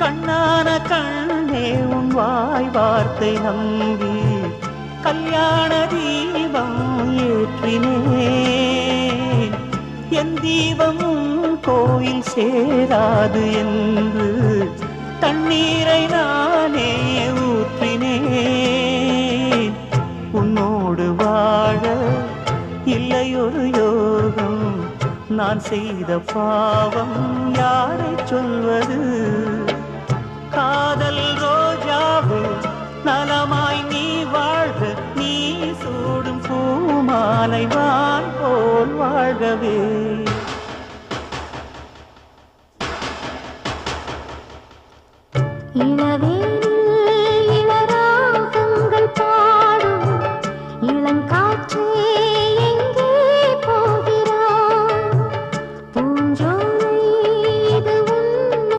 கண்ணான கண்ணே உன் வாய் வார்த்தை நம்பி கல்யாண தீபம் ஏற்றினேன். என் தீபமும் கோயில் சேராது என்று தண்ணீரை நானே ஊற்றினேன். உன்னோடு வாழ இல்லையொரு யோகம், நான் செய்த பாவம் யாரை சொல்வது? காதல் ரோஜாவே நலமாய் நீ வாழ்க, நீ சூடும் பூமாலை வான் போல் வாழ்கவே. இளவே